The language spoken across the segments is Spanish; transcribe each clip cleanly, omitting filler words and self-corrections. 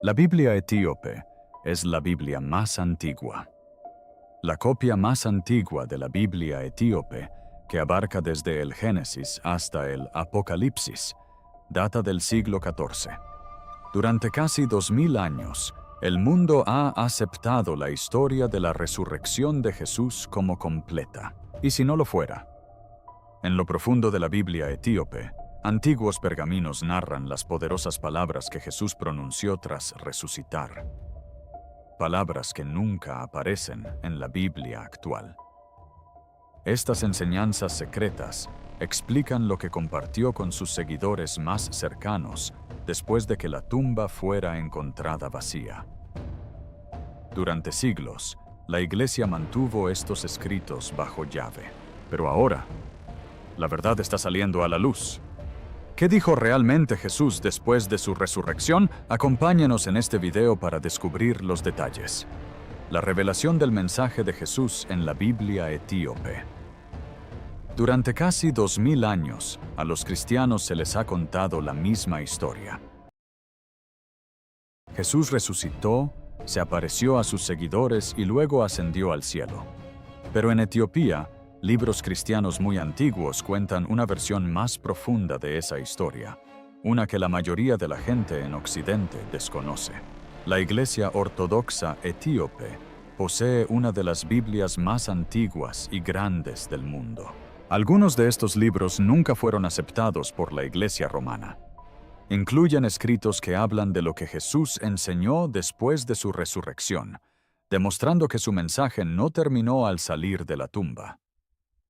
La Biblia etíope es la Biblia más antigua. La copia más antigua de la Biblia etíope, que abarca desde el Génesis hasta el Apocalipsis, data del siglo XIV. Durante casi 2000 años, el mundo ha aceptado la historia de la resurrección de Jesús como completa. ¿Y si no lo fuera? En lo profundo de la Biblia etíope, antiguos pergaminos narran las poderosas palabras que Jesús pronunció tras resucitar. Palabras que nunca aparecen en la Biblia actual. Estas enseñanzas secretas explican lo que compartió con sus seguidores más cercanos después de que la tumba fuera encontrada vacía. Durante siglos, la Iglesia mantuvo estos escritos bajo llave. Pero ahora, la verdad está saliendo a la luz. ¿Qué dijo realmente Jesús después de su resurrección? Acompáñenos en este video para descubrir los detalles. La revelación del mensaje de Jesús en la Biblia etíope. Durante casi 2000 años, a los cristianos se les ha contado la misma historia. Jesús resucitó, se apareció a sus seguidores y luego ascendió al cielo. Pero en Etiopía, libros cristianos muy antiguos cuentan una versión más profunda de esa historia, una que la mayoría de la gente en Occidente desconoce. La Iglesia Ortodoxa Etíope posee una de las Biblias más antiguas y grandes del mundo. Algunos de estos libros nunca fueron aceptados por la Iglesia romana. Incluyen escritos que hablan de lo que Jesús enseñó después de su resurrección, demostrando que su mensaje no terminó al salir de la tumba.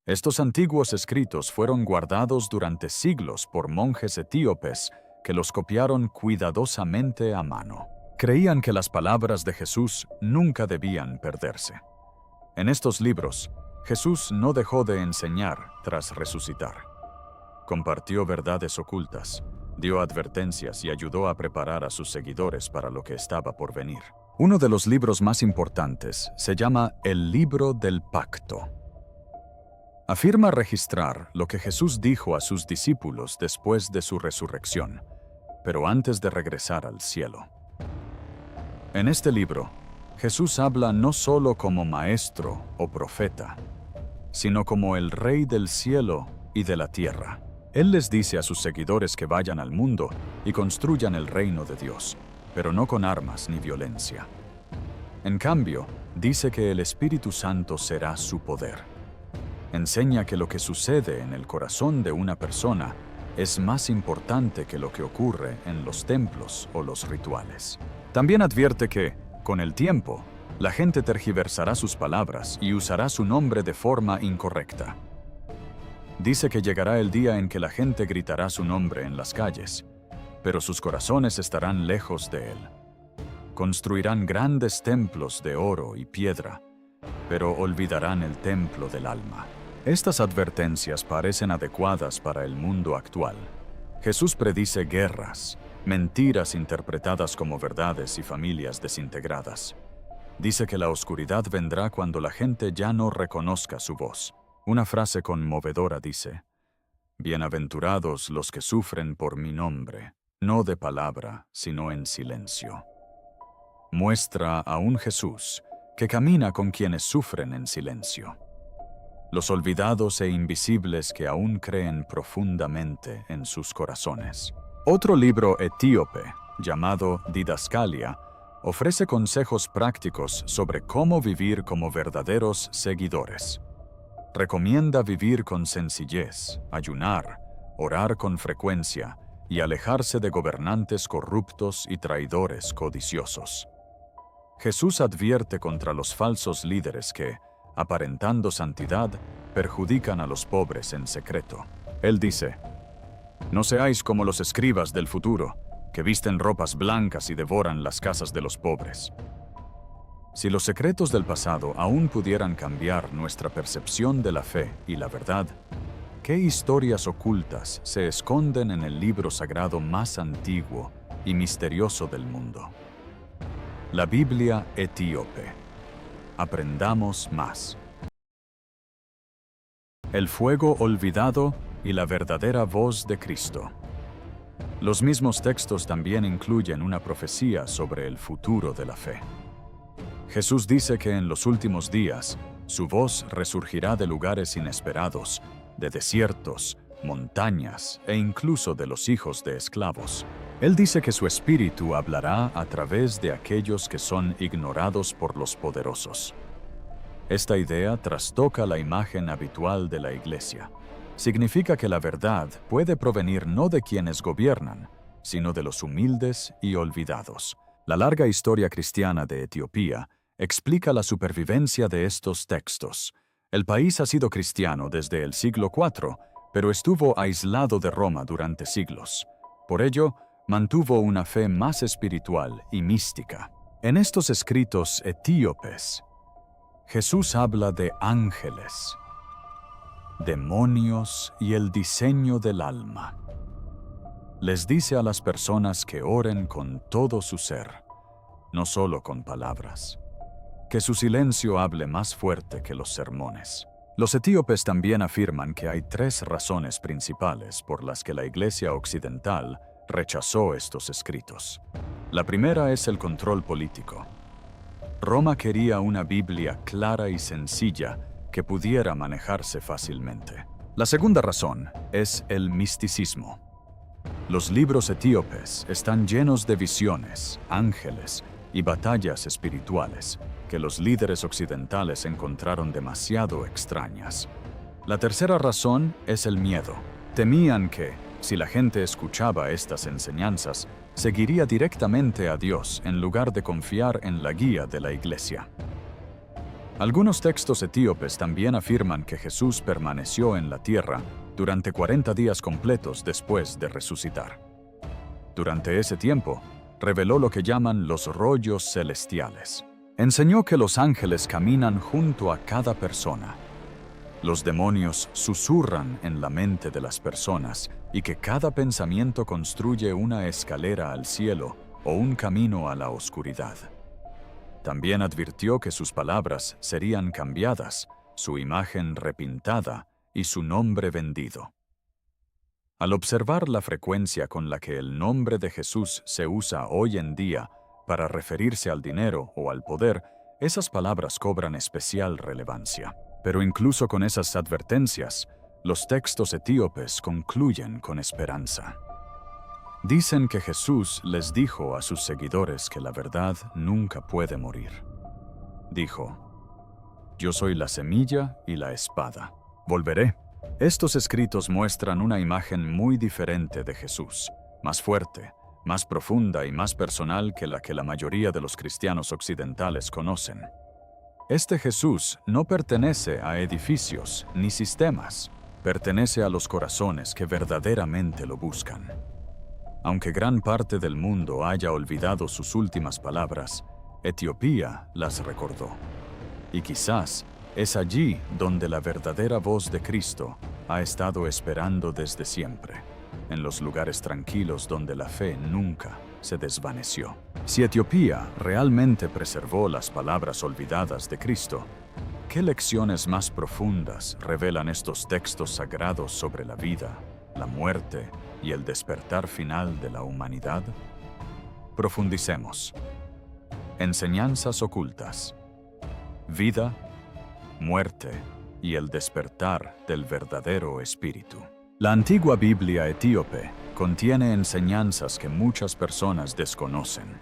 Estos antiguos escritos fueron guardados durante siglos por monjes etíopes que los copiaron cuidadosamente a mano. Creían que las palabras de Jesús nunca debían perderse. En estos libros, Jesús no dejó de enseñar tras resucitar. Compartió verdades ocultas, dio advertencias y ayudó a preparar a sus seguidores para lo que estaba por venir. Uno de los libros más importantes se llama el Libro del Pacto. Afirma registrar lo que Jesús dijo a sus discípulos después de su resurrección, pero antes de regresar al cielo. En este libro, Jesús habla no solo como maestro o profeta, sino como el Rey del cielo y de la tierra. Él les dice a sus seguidores que vayan al mundo y construyan el reino de Dios, pero no con armas ni violencia. En cambio, dice que el Espíritu Santo será su poder. Enseña que lo que sucede en el corazón de una persona es más importante que lo que ocurre en los templos o los rituales. También advierte que, con el tiempo, la gente tergiversará sus palabras y usará su nombre de forma incorrecta. Dice que llegará el día en que la gente gritará su nombre en las calles, pero sus corazones estarán lejos de él. Construirán grandes templos de oro y piedra, pero olvidarán el templo del alma. Estas advertencias parecen adecuadas para el mundo actual. Jesús predice guerras, mentiras interpretadas como verdades y familias desintegradas. Dice que la oscuridad vendrá cuando la gente ya no reconozca su voz. Una frase conmovedora dice: «Bienaventurados los que sufren por mi nombre, no de palabra, sino en silencio». Muestra a un Jesús que camina con quienes sufren en silencio. Los olvidados e invisibles que aún creen profundamente en sus corazones. Otro libro etíope, llamado Didascalia, ofrece consejos prácticos sobre cómo vivir como verdaderos seguidores. Recomienda vivir con sencillez, ayunar, orar con frecuencia y alejarse de gobernantes corruptos y traidores codiciosos. Jesús advierte contra los falsos líderes que, aparentando santidad, perjudican a los pobres en secreto. Él dice: «No seáis como los escribas del futuro, que visten ropas blancas y devoran las casas de los pobres». Si los secretos del pasado aún pudieran cambiar nuestra percepción de la fe y la verdad, ¿qué historias ocultas se esconden en el libro sagrado más antiguo y misterioso del mundo? La Biblia etíope. Aprendamos más. El fuego olvidado y la verdadera voz de Cristo. Los mismos textos también incluyen una profecía sobre el futuro de la fe. Jesús dice que en los últimos días, su voz resurgirá de lugares inesperados, de desiertos, montañas e incluso de los hijos de esclavos. Él dice que su espíritu hablará a través de aquellos que son ignorados por los poderosos. Esta idea trastoca la imagen habitual de la Iglesia. Significa que la verdad puede provenir no de quienes gobiernan, sino de los humildes y olvidados. La larga historia cristiana de Etiopía explica la supervivencia de estos textos. El país ha sido cristiano desde el siglo IV, pero estuvo aislado de Roma durante siglos. Por ello, mantuvo una fe más espiritual y mística. En estos escritos etíopes, Jesús habla de ángeles, demonios y el diseño del alma. Les dice a las personas que oren con todo su ser, no solo con palabras. Que su silencio hable más fuerte que los sermones. Los etíopes también afirman que hay 3 razones principales por las que la Iglesia occidental rechazó estos escritos. La primera es el control político. Roma quería una Biblia clara y sencilla que pudiera manejarse fácilmente. La segunda razón es el misticismo. Los libros etíopes están llenos de visiones, ángeles y batallas espirituales que los líderes occidentales encontraron demasiado extrañas. La tercera razón es el miedo. Temían que, si la gente escuchaba estas enseñanzas, seguiría directamente a Dios en lugar de confiar en la guía de la Iglesia. Algunos textos etíopes también afirman que Jesús permaneció en la tierra durante 40 días completos después de resucitar. Durante ese tiempo, reveló lo que llaman los rollos celestiales. Enseñó que los ángeles caminan junto a cada persona. Los demonios susurran en la mente de las personas y que cada pensamiento construye una escalera al cielo o un camino a la oscuridad. También advirtió que sus palabras serían cambiadas, su imagen repintada y su nombre vendido. Al observar la frecuencia con la que el nombre de Jesús se usa hoy en día para referirse al dinero o al poder, esas palabras cobran especial relevancia. Pero incluso con esas advertencias, los textos etíopes concluyen con esperanza. Dicen que Jesús les dijo a sus seguidores que la verdad nunca puede morir. Dijo: «Yo soy la semilla y la espada. Volveré». Estos escritos muestran una imagen muy diferente de Jesús, más fuerte, más profunda y más personal que la mayoría de los cristianos occidentales conocen. Este Jesús no pertenece a edificios ni sistemas, pertenece a los corazones que verdaderamente lo buscan. Aunque gran parte del mundo haya olvidado sus últimas palabras, Etiopía las recordó. Y quizás es allí donde la verdadera voz de Cristo ha estado esperando desde siempre, en los lugares tranquilos donde la fe nunca se desvaneció. Si Etiopía realmente preservó las palabras olvidadas de Cristo, ¿qué lecciones más profundas revelan estos textos sagrados sobre la vida, la muerte y el despertar final de la humanidad? Profundicemos. Enseñanzas ocultas. Vida, muerte y el despertar del verdadero espíritu. La antigua Biblia etíope contiene enseñanzas que muchas personas desconocen.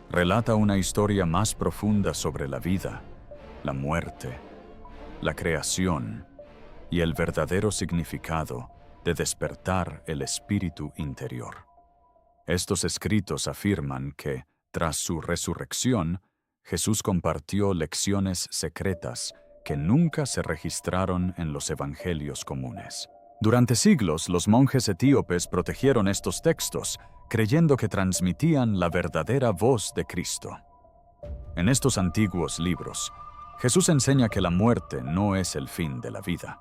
Relata una historia más profunda sobre la vida, la muerte, la creación y el verdadero significado de despertar el espíritu interior. Estos escritos afirman que, tras su resurrección, Jesús compartió lecciones secretas que nunca se registraron en los evangelios comunes. Durante siglos, los monjes etíopes protegieron estos textos, creyendo que transmitían la verdadera voz de Cristo. En estos antiguos libros, Jesús enseña que la muerte no es el fin de la vida.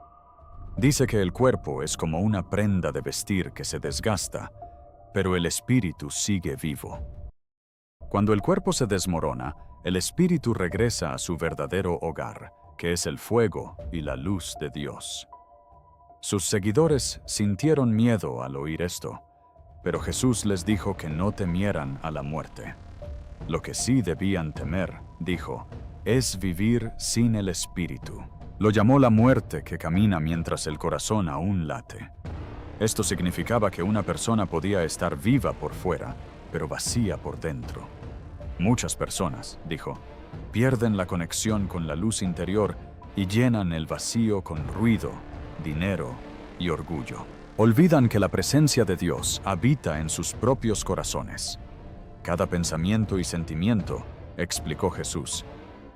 Dice que el cuerpo es como una prenda de vestir que se desgasta, pero el espíritu sigue vivo. Cuando el cuerpo se desmorona, el espíritu regresa a su verdadero hogar, que es el fuego y la luz de Dios. Sus seguidores sintieron miedo al oír esto, Pero Jesús les dijo que no temieran a la muerte. Lo que sí debían temer, dijo, es vivir sin el espíritu. Lo llamó la muerte que camina mientras el corazón aún late. Esto significaba que una persona podía estar viva por fuera, pero vacía por dentro. Muchas personas, dijo, pierden la conexión con la luz interior y llenan el vacío con ruido, dinero y orgullo. Olvidan que la presencia de Dios habita en sus propios corazones. Cada pensamiento y sentimiento, explicó Jesús,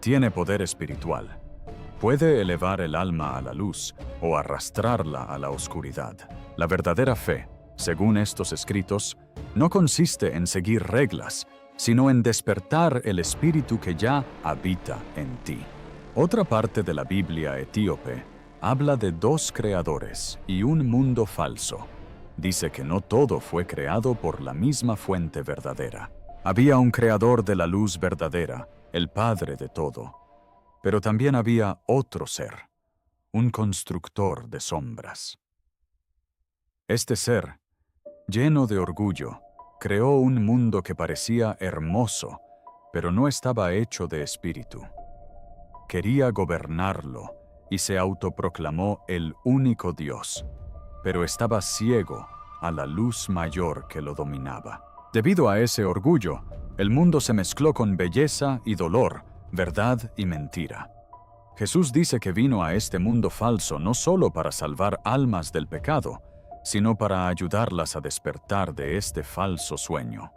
tiene poder espiritual. Puede elevar el alma a la luz o arrastrarla a la oscuridad. La verdadera fe, según estos escritos, no consiste en seguir reglas, sino en despertar el espíritu que ya habita en ti. Otra parte de la Biblia etíope habla de dos creadores y un mundo falso. Dice que no todo fue creado por la misma fuente verdadera. Había un creador de la luz verdadera, el Padre de todo. Pero también había otro ser, un constructor de sombras. Este ser, lleno de orgullo, creó un mundo que parecía hermoso, pero no estaba hecho de espíritu. Quería gobernarlo y se autoproclamó el único Dios, pero estaba ciego a la luz mayor que lo dominaba. Debido a ese orgullo, el mundo se mezcló con belleza y dolor, verdad y mentira. Jesús dice que vino a este mundo falso no solo para salvar almas del pecado, sino para ayudarlas a despertar de este falso sueño.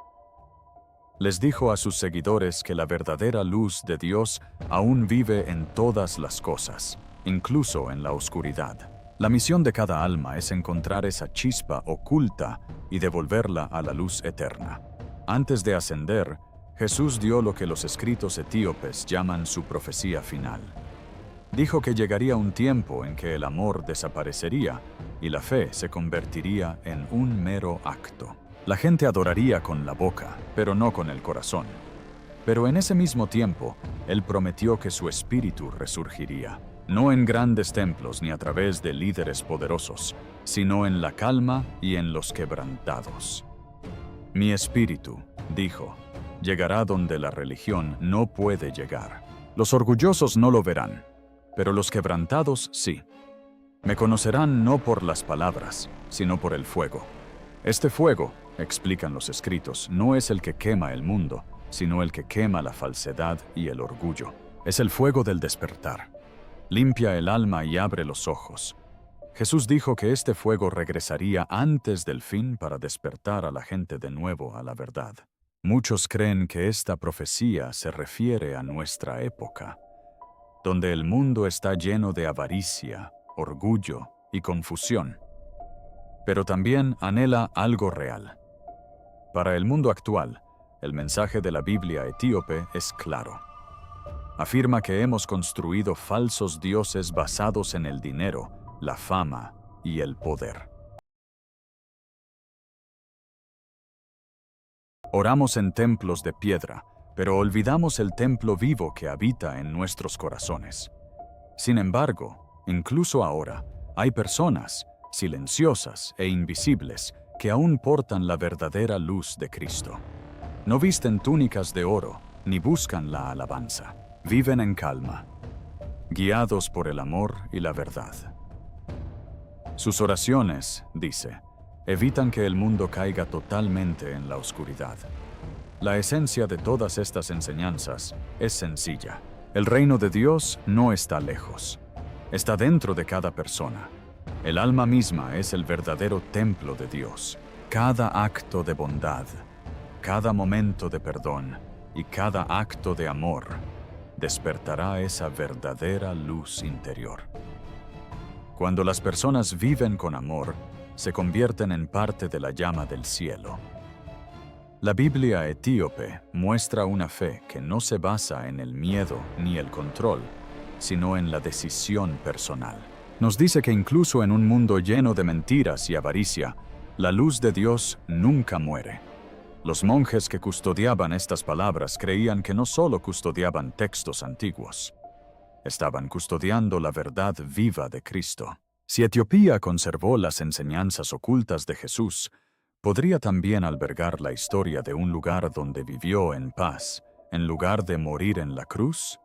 Les dijo a sus seguidores que la verdadera luz de Dios aún vive en todas las cosas, incluso en la oscuridad. La misión de cada alma es encontrar esa chispa oculta y devolverla a la luz eterna. Antes de ascender, Jesús dio lo que los escritos etíopes llaman su profecía final. Dijo que llegaría un tiempo en que el amor desaparecería y la fe se convertiría en un mero acto. La gente adoraría con la boca, pero no con el corazón. Pero en ese mismo tiempo, Él prometió que su espíritu resurgiría, no en grandes templos ni a través de líderes poderosos, sino en la calma y en los quebrantados. Mi espíritu, dijo, llegará donde la religión no puede llegar. Los orgullosos no lo verán, pero los quebrantados sí. Me conocerán no por las palabras, sino por el fuego. Este fuego, explican los escritos, no es el que quema el mundo, sino el que quema la falsedad y el orgullo. Es el fuego del despertar. Limpia el alma y abre los ojos. Jesús dijo que este fuego regresaría antes del fin para despertar a la gente de nuevo a la verdad. Muchos creen que esta profecía se refiere a nuestra época, donde el mundo está lleno de avaricia, orgullo y confusión. Pero también anhela algo real. Para el mundo actual, el mensaje de la Biblia etíope es claro. Afirma que hemos construido falsos dioses basados en el dinero, la fama y el poder. Oramos en templos de piedra, pero olvidamos el templo vivo que habita en nuestros corazones. Sin embargo, incluso ahora, hay personas, silenciosas e invisibles, que aún portan la verdadera luz de Cristo. No visten túnicas de oro, ni buscan la alabanza. Viven en calma, guiados por el amor y la verdad. Sus oraciones, dice, evitan que el mundo caiga totalmente en la oscuridad. La esencia de todas estas enseñanzas es sencilla. El reino de Dios no está lejos. Está dentro de cada persona. El alma misma es el verdadero templo de Dios. Cada acto de bondad, cada momento de perdón y cada acto de amor despertará esa verdadera luz interior. Cuando las personas viven con amor, se convierten en parte de la llama del cielo. La Biblia etíope muestra una fe que no se basa en el miedo ni el control, sino en la decisión personal. Nos dice que incluso en un mundo lleno de mentiras y avaricia, la luz de Dios nunca muere. Los monjes que custodiaban estas palabras creían que no solo custodiaban textos antiguos, estaban custodiando la verdad viva de Cristo. Si Etiopía conservó las enseñanzas ocultas de Jesús, Podría también albergar la historia de un lugar donde vivió en paz, en lugar de morir en la cruz.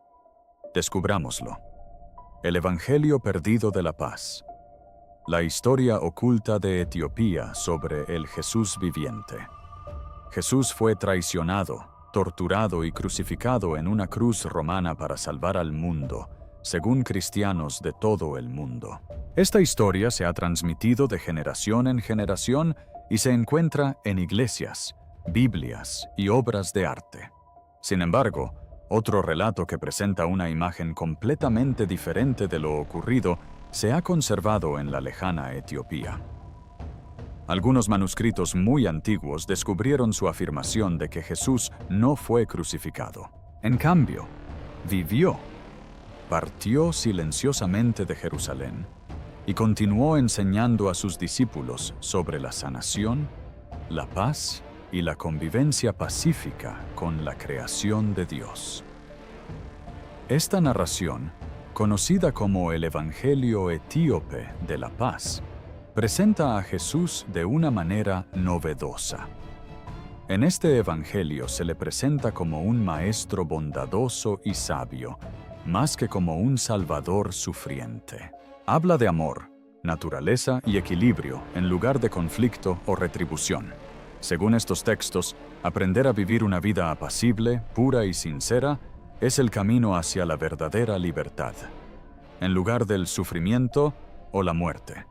Descubrámoslo. El Evangelio perdido de la paz. La historia oculta de Etiopía sobre el Jesús viviente. Jesús fue traicionado, torturado y crucificado en una cruz romana para salvar al mundo, según cristianos de todo el mundo. Esta historia se ha transmitido de generación en generación y se encuentra en iglesias, Biblias y obras de arte. Sin embargo, otro relato que presenta una imagen completamente diferente de lo ocurrido se ha conservado en la lejana Etiopía. Algunos manuscritos muy antiguos descubrieron su afirmación de que Jesús no fue crucificado. En cambio, vivió, partió silenciosamente de Jerusalén y continuó enseñando a sus discípulos sobre la sanación, la paz y la convivencia pacífica con la creación de Dios. Esta narración, conocida como el Evangelio etíope de la paz, presenta a Jesús de una manera novedosa. En este Evangelio se le presenta como un maestro bondadoso y sabio, más que como un salvador sufriente. Habla de amor, naturaleza y equilibrio en lugar de conflicto o retribución. Según estos textos, aprender a vivir una vida apacible, pura y sincera es el camino hacia la verdadera libertad, en lugar del sufrimiento o la muerte.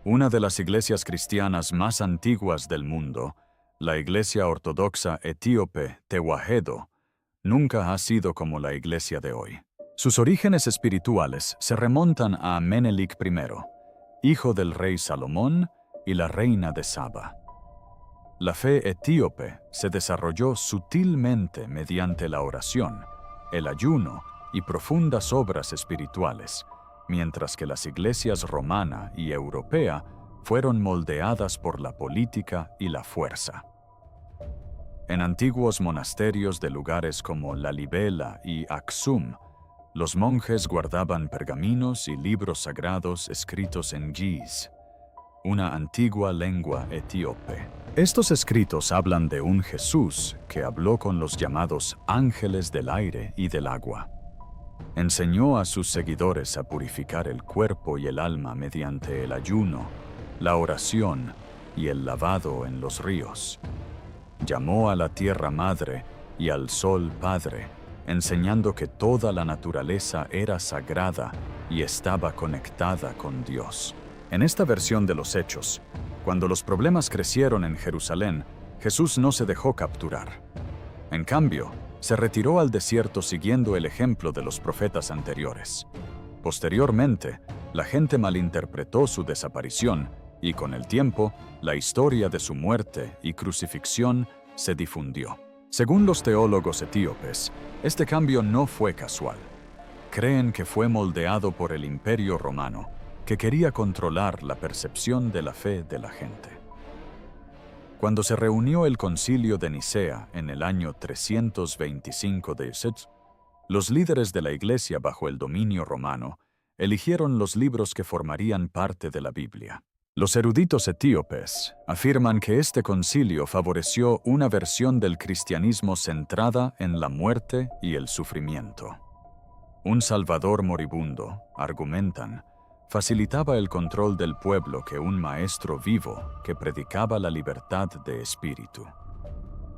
Una de las iglesias cristianas más antiguas del mundo, la Iglesia Ortodoxa Etíope Tewahedo, nunca ha sido como la iglesia de hoy. Sus orígenes espirituales se remontan a Menelik I, hijo del rey Salomón y la reina de Saba. La fe etíope se desarrolló sutilmente mediante la oración, el ayuno y profundas obras espirituales, mientras que las iglesias romana y europea fueron moldeadas por la política y la fuerza. En antiguos monasterios de lugares como Lalibela y Aksum, los monjes guardaban pergaminos y libros sagrados escritos en Ge'ez, una antigua lengua etíope. Estos escritos hablan de un Jesús que habló con los llamados ángeles del aire y del agua. Enseñó a sus seguidores a purificar el cuerpo y el alma mediante el ayuno, la oración y el lavado en los ríos. Llamó a la tierra madre y al sol padre, enseñando que toda la naturaleza era sagrada y estaba conectada con Dios. En esta versión de los Hechos, cuando los problemas crecieron en Jerusalén, Jesús no se dejó capturar. En cambio, se retiró al desierto siguiendo el ejemplo de los profetas anteriores. Posteriormente, la gente malinterpretó su desaparición y con el tiempo, la historia de su muerte y crucifixión se difundió. Según los teólogos etíopes, este cambio no fue casual. Creen que fue moldeado por el Imperio Romano, que quería controlar la percepción de la fe de la gente. Cuando se reunió el Concilio de Nicea en el año 325 d.C., los líderes de la Iglesia bajo el dominio romano eligieron los libros que formarían parte de la Biblia. Los eruditos etíopes afirman que este concilio favoreció una versión del cristianismo centrada en la muerte y el sufrimiento. Un salvador moribundo, argumentan, facilitaba el control del pueblo que un maestro vivo que predicaba la libertad de espíritu.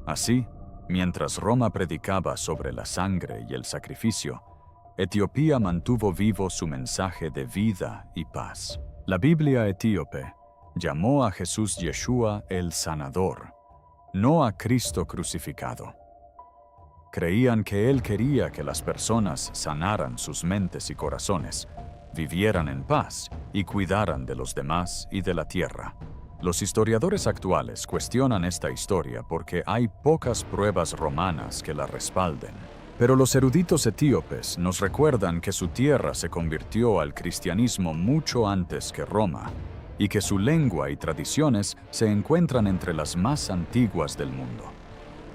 Así, mientras Roma predicaba sobre la sangre y el sacrificio, Etiopía mantuvo vivo su mensaje de vida y paz. La Biblia etíope llamó a Jesús Yeshua el sanador, no a Cristo crucificado. Creían que Él quería que las personas sanaran sus mentes y corazones, vivieran en paz y cuidaran de los demás y de la tierra. Los historiadores actuales cuestionan esta historia porque hay pocas pruebas romanas que la respalden. Pero los eruditos etíopes nos recuerdan que su tierra se convirtió al cristianismo mucho antes que Roma y que su lengua y tradiciones se encuentran entre las más antiguas del mundo.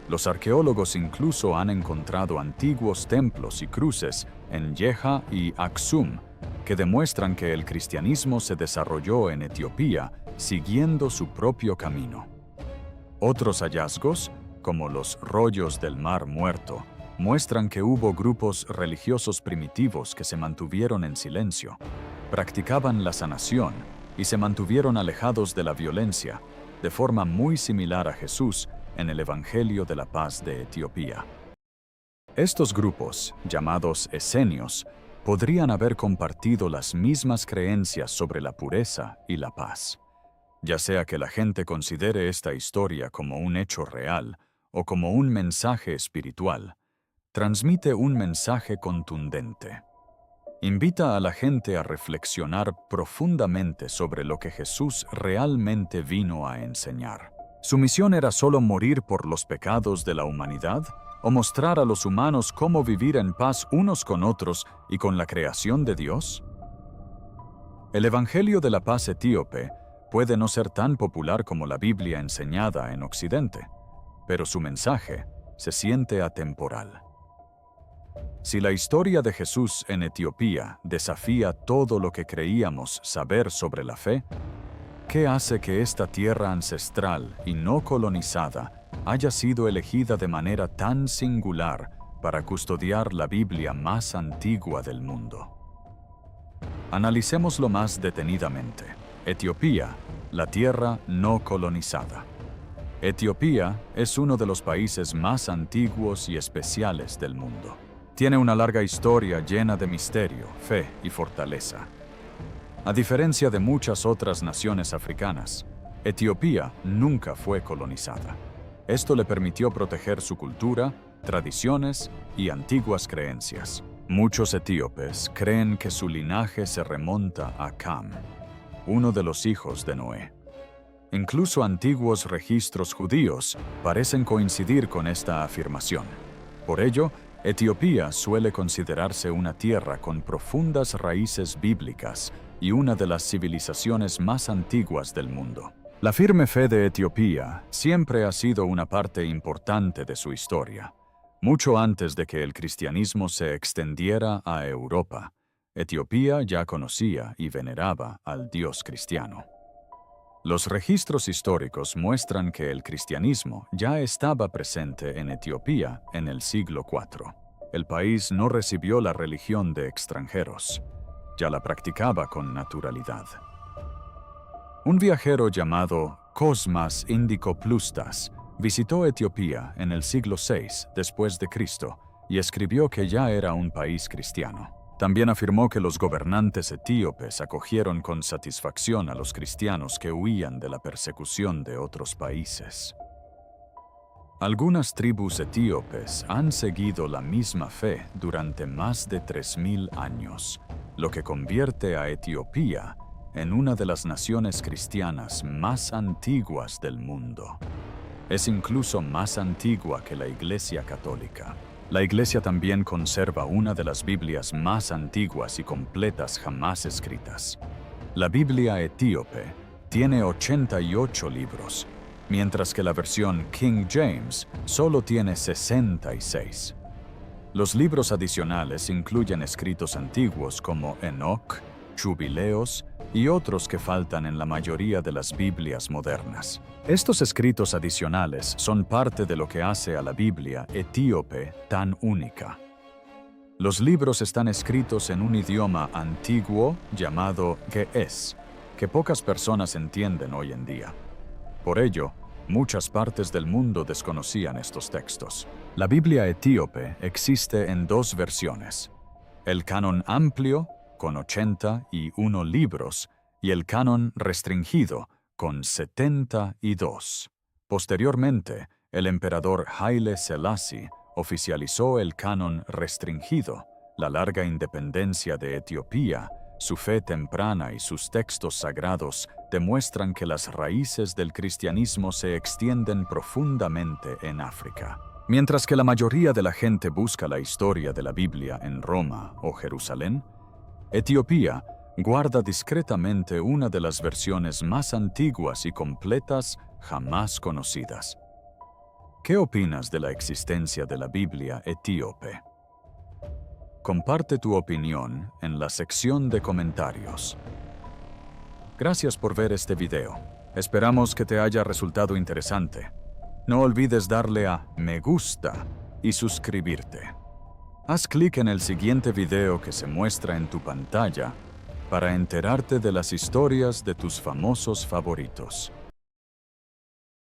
Los arqueólogos incluso han encontrado antiguos templos y cruces en Yeha y Aksum que demuestran que el cristianismo se desarrolló en Etiopía siguiendo su propio camino. Otros hallazgos, como los rollos del Mar Muerto, muestran que hubo grupos religiosos primitivos que se mantuvieron en silencio, practicaban la sanación y se mantuvieron alejados de la violencia, de forma muy similar a Jesús en el Evangelio de la Paz de Etiopía. Estos grupos, llamados esenios, podrían haber compartido las mismas creencias sobre la pureza y la paz. Ya sea que la gente considere esta historia como un hecho real o como un mensaje espiritual, transmite un mensaje contundente. Invita a la gente a reflexionar profundamente sobre lo que Jesús realmente vino a enseñar. ¿Su misión era solo morir por los pecados de la humanidad o mostrar a los humanos cómo vivir en paz unos con otros y con la creación de Dios? El Evangelio de la Paz etíope puede no ser tan popular como la Biblia enseñada en Occidente, pero su mensaje se siente atemporal. Si la historia de Jesús en Etiopía desafía todo lo que creíamos saber sobre la fe, ¿qué hace que esta tierra ancestral y no colonizada haya sido elegida de manera tan singular para custodiar la Biblia más antigua del mundo? Analicémoslo más detenidamente. Etiopía, la tierra no colonizada. Etiopía es uno de los países más antiguos y especiales del mundo. Tiene una larga historia llena de misterio, fe y fortaleza. A diferencia de muchas otras naciones africanas, Etiopía nunca fue colonizada. Esto le permitió proteger su cultura, tradiciones y antiguas creencias. Muchos etíopes creen que su linaje se remonta a Cam, uno de los hijos de Noé. Incluso antiguos registros judíos parecen coincidir con esta afirmación. Por ello, Etiopía suele considerarse una tierra con profundas raíces bíblicas y una de las civilizaciones más antiguas del mundo. La firme fe de Etiopía siempre ha sido una parte importante de su historia. Mucho antes de que el cristianismo se extendiera a Europa, Etiopía ya conocía y veneraba al Dios cristiano. Los registros históricos muestran que el cristianismo ya estaba presente en Etiopía en el siglo IV. El país no recibió la religión de extranjeros, ya la practicaba con naturalidad. Un viajero llamado Cosmas Indicopleustas visitó Etiopía en el siglo VI después de Cristo y escribió que ya era un país cristiano. También afirmó que los gobernantes etíopes acogieron con satisfacción a los cristianos que huían de la persecución de otros países. Algunas tribus etíopes han seguido la misma fe durante más de 3000 años, lo que convierte a Etiopía en una de las naciones cristianas más antiguas del mundo. Es incluso más antigua que la Iglesia Católica. La Iglesia también conserva una de las Biblias más antiguas y completas jamás escritas. La Biblia etíope tiene 88 libros, mientras que la versión King James solo tiene 66. Los libros adicionales incluyen escritos antiguos como Enoc, Jubileos y otros que faltan en la mayoría de las Biblias modernas. Estos escritos adicionales son parte de lo que hace a la Biblia etíope tan única. Los libros están escritos en un idioma antiguo llamado Ge'ez, que pocas personas entienden hoy en día. Por ello, muchas partes del mundo desconocían estos textos. La Biblia etíope existe en dos versiones: el canon amplio, con 81 libros, y el canon restringido, con 72. Posteriormente, el emperador Haile Selassie oficializó el canon restringido. La larga independencia de Etiopía, su fe temprana y sus textos sagrados demuestran que las raíces del cristianismo se extienden profundamente en África. Mientras que la mayoría de la gente busca la historia de la Biblia en Roma o Jerusalén, Etiopía guarda discretamente una de las versiones más antiguas y completas jamás conocidas. ¿Qué opinas de la existencia de la Biblia etíope? Comparte tu opinión en la sección de comentarios. Gracias por ver este video. Esperamos que te haya resultado interesante. No olvides darle a me gusta y suscribirte. Haz clic en el siguiente video que se muestra en tu pantalla para enterarte de las historias de tus famosos favoritos.